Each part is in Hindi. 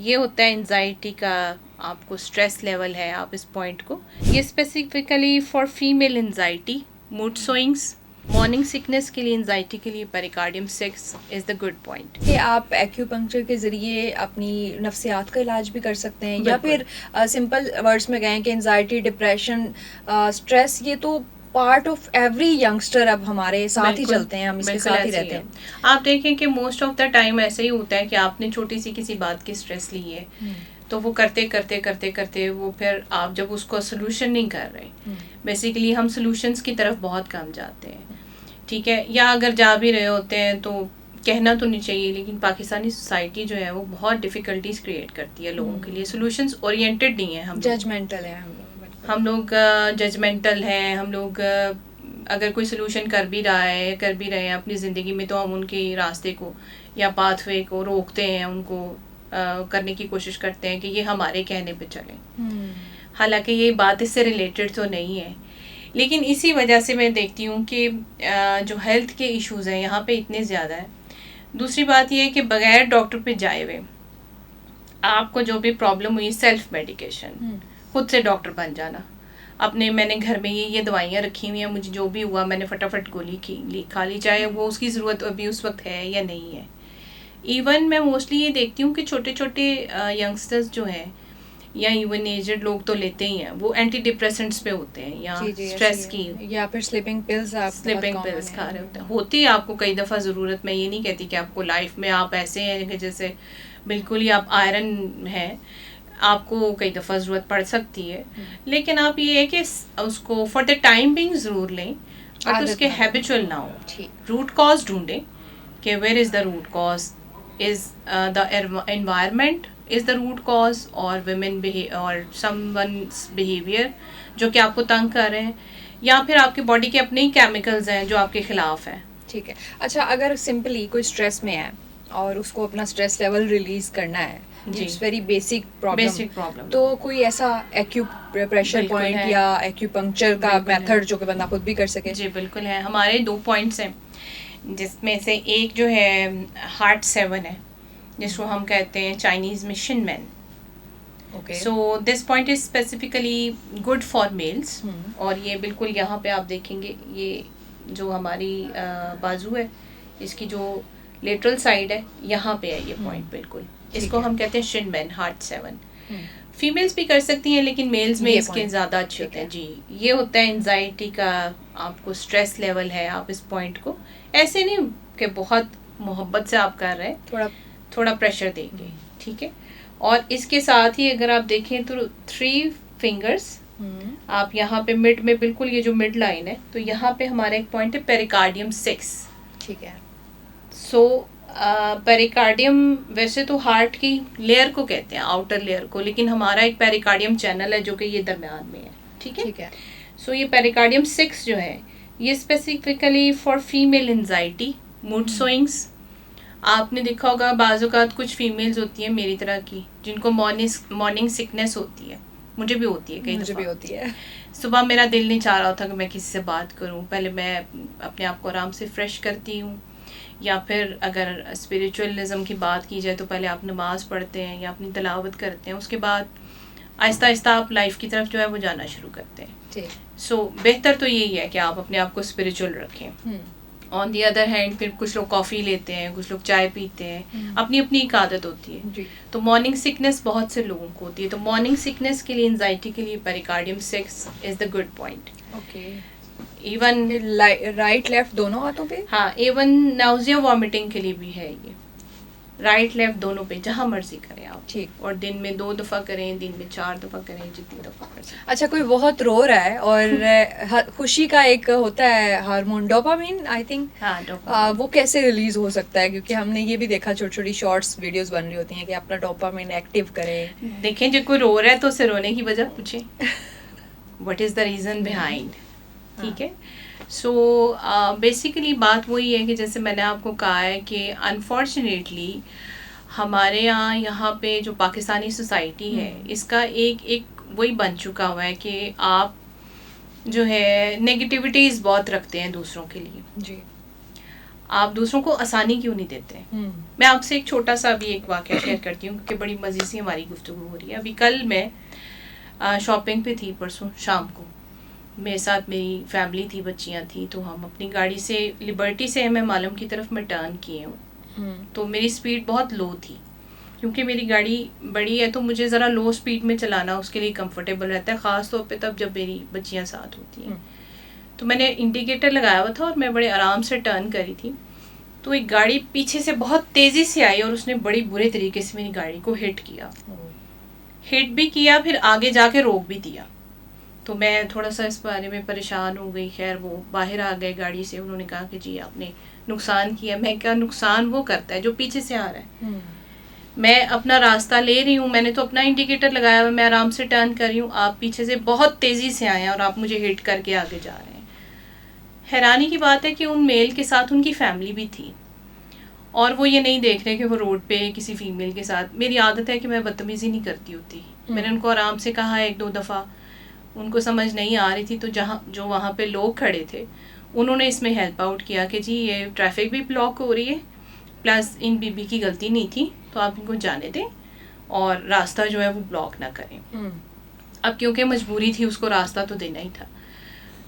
ये होता है एंजाइटी का, आपको स्ट्रेस लेवल है, आप इस पॉइंट को, ये specifically for female anxiety, mood swings, morning sickness के लिए, एंजाइटी के लिए pericardium 6 is the good point. कि आप एक्यूपंक्चर के ज़रिए अपनी नफ्सियात का इलाज भी कर सकते हैं, या फिर सिंपल वर्ड्स में कहें कि एंजाइटी, डिप्रेशन, स्ट्रेस, ये तो पार्ट ऑफ एवरी यंगस्टर अब हमारे साथ ही चलते हैं, हम इसके साथ ही रहते हैं। आप देखें कि मोस्ट ऑफ द टाइम ऐसे ही होता है कि आपने छोटी सी किसी बात की स्ट्रेस ली है, तो वो करते करते करते करते वो फिर आप जब उसको सोल्यूशन नहीं कर रहे, बेसिकली हम सोल्यूशंस की तरफ बहुत कम जाते हैं, ठीक है, या अगर जा भी रहे होते हैं तो कहना तो नहीं चाहिए, लेकिन पाकिस्तानी सोसाइटी जो है वो बहुत डिफ़िकल्टीज क्रिएट करती है लोगों के लिए, सॉल्यूशंस ओरिएंटेड नहीं है, हम जजमेंटल है हम लोग जजमेंटल हैं, हम लोग अगर कोई सोल्यूशन कर भी रहे हैं अपनी ज़िंदगी में, तो हम उनके रास्ते को या पाथवे को रोकते हैं, उनको करने की कोशिश करते हैं कि ये हमारे कहने पे चले, हालांकि ये बात इससे रिलेटेड तो नहीं है। लेकिन इसी वजह से मैं देखती हूँ कि जो हेल्थ के इश्यूज़ हैं यहाँ पे इतने ज़्यादा है। दूसरी बात ये है कि बगैर डॉक्टर पे जाए हुए आपको जो भी प्रॉब्लम हुई, सेल्फ मेडिकेशन, खुद से डॉक्टर बन जाना, मैंने घर में ये दवाइयाँ रखी हुई हैं, मुझे जो भी हुआ मैंने फटाफट गोली खा ली, चाहे वो उसकी ज़रूरत अभी उस वक्त है या नहीं है। इवन मैं मोस्टली ये देखती हूँ कि छोटे छोटे यंगस्टर्स जो हैं या इवन एजेड लोग तो लेते ही हैं, वो एंटी डिप्रेसेंट्स पे होते हैं या स्ट्रेस की, या फिर स्लीपिंग पिल्स खा रहे होते हैं। होती है आपको कई दफ़ा ज़रूरत, मैं ये नहीं कहती कि आपको लाइफ में आप ऐसे हैं कि जैसे बिल्कुल ही आप आयरन हैं, आपको कई दफ़ा ज़रूरत पड़ सकती है, लेकिन आप ये है कि उसको फॉर द टाइम बिंग ज़रूर लें, बट उसके हैबिचुअल ना हो। रूट कॉज ढूंढें कि where is the root cause, is the environment is the root cause, और वुमेन और समवन्स बिहेवियर जो कि आपको तंग कर रहे हैं, या फिर आपकी बॉडी के अपने ही केमिकल्स हैं जो आपके खिलाफ हैं। ठीक है। अच्छा, अगर सिंपली कोई स्ट्रेस में है और उसको अपना स्ट्रेस लेवल रिलीज करना है, इट्स वेरी बेसिक प्रॉब्लम, तो कोई ऐसा एक्यूप्रेशर पॉइंट या एक्यूपंक्चर का मेथड जो कि बंदा खुद भी कर सके? जी बिल्कुल है, हमारे 2 पॉइंट्स हैं, जिसमें से एक जो है हार्ट 7 है, जिसको हम कहते हैं चाइनीज़ में शिनमेन। So this point is specifically good for males, और ये बिल्कुल यहाँ पे आप देखेंगे, ये जो हमारी बाजू है, इसकी जो लेटरल साइड है, यहाँ पे है ये पॉइंट बिल्कुल, इसको हम कहते हैं शिनमेन, हार्ट 7। फीमेल्स भी कर सकती हैं, लेकिन मेल्स में इसके ज़्यादा अच्छे होते हैं। जी, ये होता है एंजाइटी का, आपको स्ट्रेस लेवल है, आप इस पॉइंट को ऐसे नहीं कि बहुत मोहब्बत से आप कर रहे हैं, थोड़ा प्रेशर देंगे, ठीक है। और इसके साथ ही अगर आप देखें तो 3 फिंगर्स आप यहाँ पे मिड में, बिल्कुल ये जो मिड लाइन है, तो यहाँ पे हमारा एक पॉइंट है पेरिकार्डियम 6, ठीक है। सो पेरिकार्डियम वैसे तो हार्ट की लेयर को कहते हैं, आउटर लेयर को, लेकिन हमारा एक पेरिकार्डियम चैनल है जो कि ये दरम्यान में है, ठीक है। सो ये पेरिकार्डियम 6 जो है, ये specifically for female anxiety, mood swings. आपने देखा होगा बाज़ औक़ात कुछ फीमेल्स होती हैं मेरी तरह की, जिनको मॉर्निंग सिकनेस होती है, मुझे भी होती है, मुझे भी होती है। सुबह मेरा दिल नहीं चाह रहा होता कि मैं किसी से बात करूं, पहले मैं अपने आप को आराम से फ्रेश करती हूँ, या फिर अगर स्पिरिचुअलिज्म की बात की जाए तो पहले आप नमाज़ पढ़ते हैं या अपनी तिलावत करते हैं, उसके बाद आहिस्ता आहिस्ता आप लाइफ की तरफ जो है वो जाना शुरू करते हैं। सो बेहतर तो यही है कि आप अपने आप को स्पिरिचुअल रखें। ऑन दी अदर हैंड फिर कुछ लोग कॉफ़ी लेते हैं, कुछ लोग चाय पीते हैं, अपनी अपनी एक आदत होती है। तो मॉर्निंग सिकनेस बहुत से लोगों को होती है, तो मॉर्निंग सिकनेस के लिए, एंजाइटी के लिए pericardium 6 is the good point. Even right left दोनों हाथों पे, हाँ, इवन नाउजिया वॉमिटिंग के लिए भी है ये, राइट लेफ्ट दोनों पे, जहाँ मर्जी करें आप, ठीक। और दिन में 2 दफ़ा करें, दिन में 4 दफ़ा करें, जितनी दफ़ा कर सकते। अच्छा, कोई बहुत रो रहा है और खुशी का एक होता है हार्मोन डोपामिन, आई थिंक, हाँ, वो कैसे रिलीज हो सकता है? क्योंकि हमने ये भी देखा, छोटी छोटी शॉर्ट्स वीडियोस बन रही होती हैं कि अपना डोपामिन एक्टिव करें। देखें, जो कोई रो रहा है तो उसे रोने की वजह पूछें, what is the reason behind, ठीक है। सो बेसिकली बात वही है कि जैसे मैंने आपको कहा है कि अनफॉर्चुनेटली हमारे यहाँ पे जो पाकिस्तानी सोसाइटी है, इसका एक वही बन चुका हुआ है कि आप जो है नेगेटिविटीज़ बहुत रखते हैं दूसरों के लिए। जी। आप दूसरों को आसानी क्यों नहीं देते? मैं आपसे एक छोटा सा अभी एक वाक़या शेयर करती हूँ क्योंकि बड़ी मज़े से हमारी गुफ्तगू हो रही है। अभी कल मैं शॉपिंग पे थी, परसों शाम को मेरे साथ मेरी फैमिली थी, बच्चियाँ थी, तो हम अपनी गाड़ी से लिबर्टी से मैं मालम की तरफ मैं टर्न किए हूँ। तो मेरी स्पीड बहुत लो थी क्योंकि मेरी गाड़ी बड़ी है, तो मुझे ज़रा लो स्पीड में चलाना उसके लिए कंफर्टेबल रहता है, ख़ास तौर पे तब जब मेरी बच्चियाँ साथ होती हैं। तो मैंने इंडिकेटर लगाया हुआ था और मैं बड़े आराम से टर्न करी थी, तो एक गाड़ी पीछे से बहुत तेज़ी से आई और उसने बड़ी बुरे तरीके से मेरी गाड़ी को हिट किया। हिट भी किया, फिर आगे जाके रोक भी दिया। तो मैं थोड़ा सा इस बारे में परेशान हो गई। खैर वो बाहर आ गए गाड़ी से, उन्होंने कहा कि जी आपने नुकसान किया। मैं क्या, नुकसान वो करता है जो पीछे से आ रहा है। मैं अपना रास्ता ले रही हूँ, मैंने तो अपना इंडिकेटर लगाया हुआ, मैं आराम से टर्न कर रही हूँ, आप पीछे से बहुत तेज़ी से आए हैं और आप मुझे हिट करके आगे जा रहे हैं। हैरानी की बात है कि उन मेल के साथ उनकी फैमिली भी थी और वो ये नहीं देख रहे कि वो रोड पे किसी फीमेल के साथ। मेरी आदत है कि मैं बदतमीज़ी नहीं करती होती। मैंने उनको आराम से कहा 1-2 दफ़ा, उनको समझ नहीं आ रही थी, तो जो वहाँ पे लोग खड़े थे उन्होंने इसमें हेल्प आउट किया कि जी ये ट्रैफिक भी ब्लॉक हो रही है, प्लस इन बीबी की गलती नहीं थी, तो आप इनको जाने दें और रास्ता जो है वो ब्लॉक ना करें। अब क्योंकि मजबूरी थी, उसको रास्ता तो देना ही था,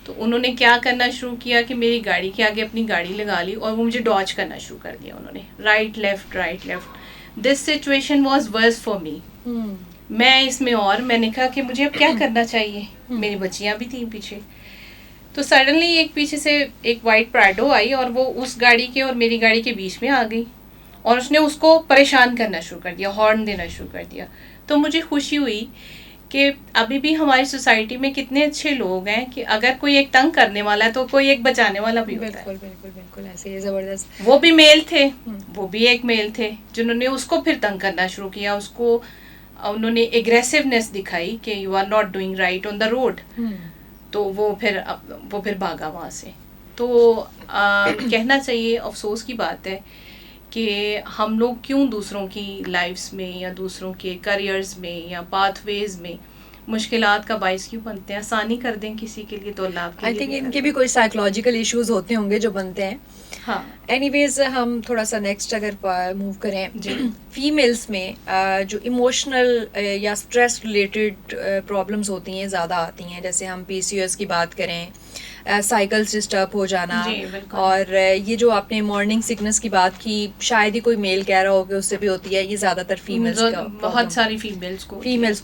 तो उन्होंने क्या करना शुरू किया कि मेरी गाड़ी के आगे अपनी गाड़ी लगा ली और वो मुझे डॉज करना शुरू कर दिया उन्होंने, right left. This situation was worse for me. मैं इसमें, और मैंने कहा कि मुझे अब क्या करना चाहिए, मेरी बच्चियां भी थी पीछे। तो सडनली एक पीछे से एक वाइट प्राडो आई और वो उस गाड़ी के और मेरी गाड़ी के बीच में आ गई और उसने उसको परेशान करना शुरू कर दिया, हॉर्न देना शुरू कर दिया। तो मुझे खुशी हुई कि अभी भी हमारी सोसाइटी में कितने अच्छे लोग हैं कि अगर कोई एक तंग करने वाला है तो कोई एक बचाने वाला भी होता है। बिल्कुल ऐसे ही ज़बरदस्त। वो भी मेल थे, वो भी एक मेल थे जिन्होंने उसको फिर तंग करना शुरू किया, उसको उन्होंने एग्रेसिवनेस दिखाई कि you are not doing right on the road. तो वो फिर भागा वहाँ से। तो कहना चाहिए, अफसोस की बात है कि हम लोग क्यों दूसरों की लाइफ्स में या दूसरों के करियर्स में या पाथवेज में मुश्किलात का बाइस क्यों बनते हैं। आसानी कर दें किसी के लिए तो अल्लाह के लिए। आई थिंक इनके भी कोई साइकोलॉजिकल इश्यूज होते होंगे जो बनते हैं। हाँ, एनीवेज हम थोड़ा सा नेक्स्ट अगर मूव करें, फीमेल्स में जो इमोशनल या स्ट्रेस रिलेटेड प्रॉब्लम्स होती हैं ज़्यादा आती हैं, जैसे हम पीसीओएस की बात करें, साइकिल्स डिस्टर्ब हो जाना, और ये जो आपने मॉर्निंग सिकनेस की बात की, शायद ही कोई मेल कह रहा हो कि उससे भी होती है, ये ज़्यादातर फीमेल्स का, बहुत सारी फीमेल्स को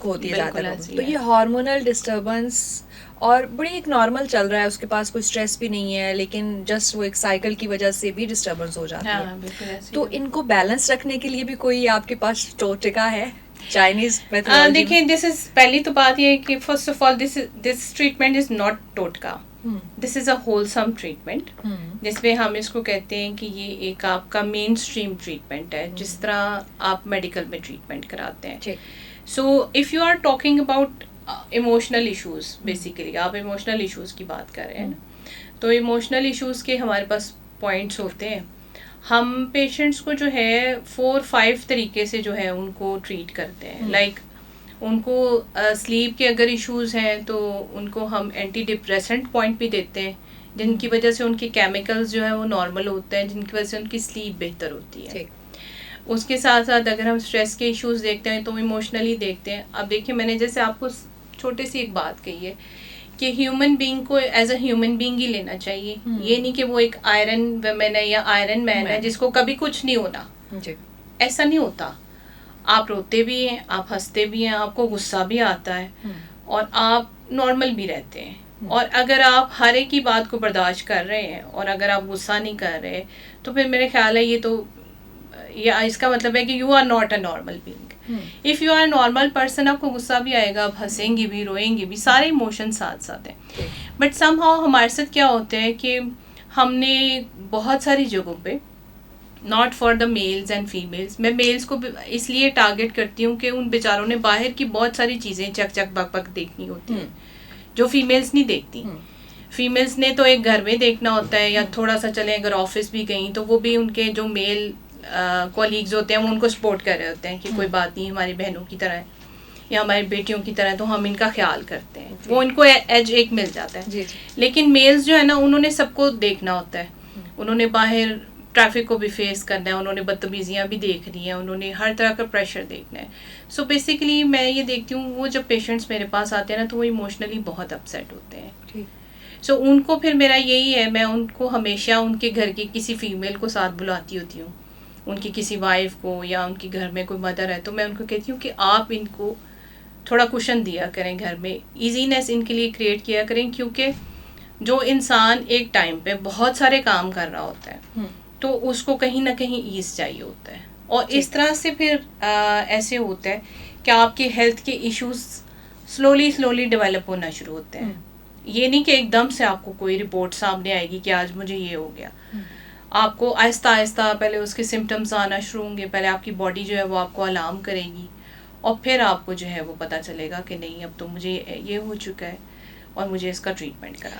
होती है ज़्यादा। तो ये हार्मोनल डिस्टर्बेंस और बड़ी एक नॉर्मल चल रहा है, उसके पास कोई स्ट्रेस भी नहीं है, लेकिन जस्ट वो एक साइकिल की वजह से भी डिस्टर्बेंस हो जाती है। तो इनको बैलेंस रखने के लिए भी कोई आपके पास टोटका है चाइनीज मेथोडोलॉजी? देखिए, दिस इज, पहली तो बात ये है कि first of all this treatment is not टोटका, this is a wholesome treatment, जिसमें हम इसको कहते हैं कि ये एक आपका मेन स्ट्रीम ट्रीटमेंट है, जिस तरह आप मेडिकल में ट्रीटमेंट कराते हैं। So if you are talking about emotional issues, basically आप इमोशनल इश्यूज की बात कर रहे हैं, तो इमोशनल इश्यूज के हमारे पास पॉइंट्स होते हैं। हम पेशेंट्स को जो है 4-5 तरीके से जो है उनको ट्रीट करते हैं। लाइक उनको स्लीप के अगर इश्यूज हैं तो उनको हम एंटी डिप्रेसेंट पॉइंट भी देते हैं, जिनकी वजह से उनके केमिकल्स जो है वो नॉर्मल होते हैं, जिनकी वजह से उनकी स्लीप बेहतर होती है। उसके साथ साथ अगर हम स्ट्रेस के इश्यूज देखते हैं तो इमोशनली देखते हैं। अब देखिए, मैंने जैसे आपको छोटी सी एक बात कही है कि ह्यूमन बीइंग को एज अ ह्यूमन बीइंग ही लेना चाहिए। ये नहीं कि वो एक आयरन वुमेन है या आयरन मैन है जिसको कभी कुछ नहीं होना। ऐसा नहीं होता। आप रोते भी हैं, आप हंसते भी हैं, आपको गुस्सा भी आता है और आप नॉर्मल भी रहते हैं। और अगर आप हर एक की बात को बर्दाश्त कर रहे हैं और अगर आप गुस्सा नहीं कर रहे, तो फिर मेरे ख्याल है ये इसका मतलब है कि you are not a normal being. If you are normal person, आपको गुस्सा भी आएगा, आप हंसेंगे भी, रोएंगे भी, सारे इमोशन साथ साथ हैं। बट समहाउ हमारे साथ क्या होता है कि हमने बहुत सारी जगहों पे, not for the mails and females, मैं मेल्स को इसलिए टारगेट करती हूँ कि उन बेचारों ने बाहर की बहुत सारी चीज़ें चक चक बक बक देखनी होती हैं जो फीमेल्स नहीं देखती। फीमेल्स ने तो एक घर में देखना होता है या थोड़ा सा चले अगर ऑफिस भी गई तो वो भी उनके जो मेल कॉलीग्स होते हैं वो उनको सपोर्ट कर रहे होते हैं कि कोई बात नहीं, हमारी बहनों की तरह है या हमारी बेटियों की तरह, तो हम इनका ख्याल करते हैं। वो इनको एज एक मिल जाता है। लेकिन मेल्स जो है ना, उन्होंने सबको देखना होता है। उन्होंने बाहर ट्रैफिक को भी फेस करना है, उन्होंने बदतमीजियाँ भी देखनी है, उन्होंने हर तरह का प्रेशर देखना है. सो बेसिकली मैं ये देखती हूँ वो जब पेशेंट्स मेरे पास आते हैं ना तो वो इमोशनली बहुत अपसेट होते हैं. सो उनको फिर मेरा यही है, मैं उनको हमेशा उनके घर की किसी फीमेल को साथ बुलाती होती हूँ, उनकी किसी वाइफ को, या उनके घर में कोई मदर है तो मैं उनको कहती हूँ कि आप इनको थोड़ा कुशन दिया करें, घर में ईजीनेस इनके लिए क्रिएट किया करें, क्योंकि जो इंसान एक टाइम पे बहुत सारे काम कर रहा होता है तो उसको कहीं ना कहीं ईज चाहिए होता है. और इस तरह से फिर ऐसे होता है कि आपके हेल्थ के इश्यूज स्लोली डेवलप होना शुरू होते हैं. ये नहीं कि एकदम से आपको कोई रिपोर्ट सामने आएगी कि आज मुझे ये हो गया. आपको आहिस्ता आहिस्ता पहले उसके सिम्टम्स आना शुरू होंगे, पहले आपकी बॉडी जो है वो आपको अलार्म करेगी और फिर आपको जो है वो पता चलेगा कि नहीं अब तो मुझे ये हो चुका है और मुझे इसका ट्रीटमेंट करा.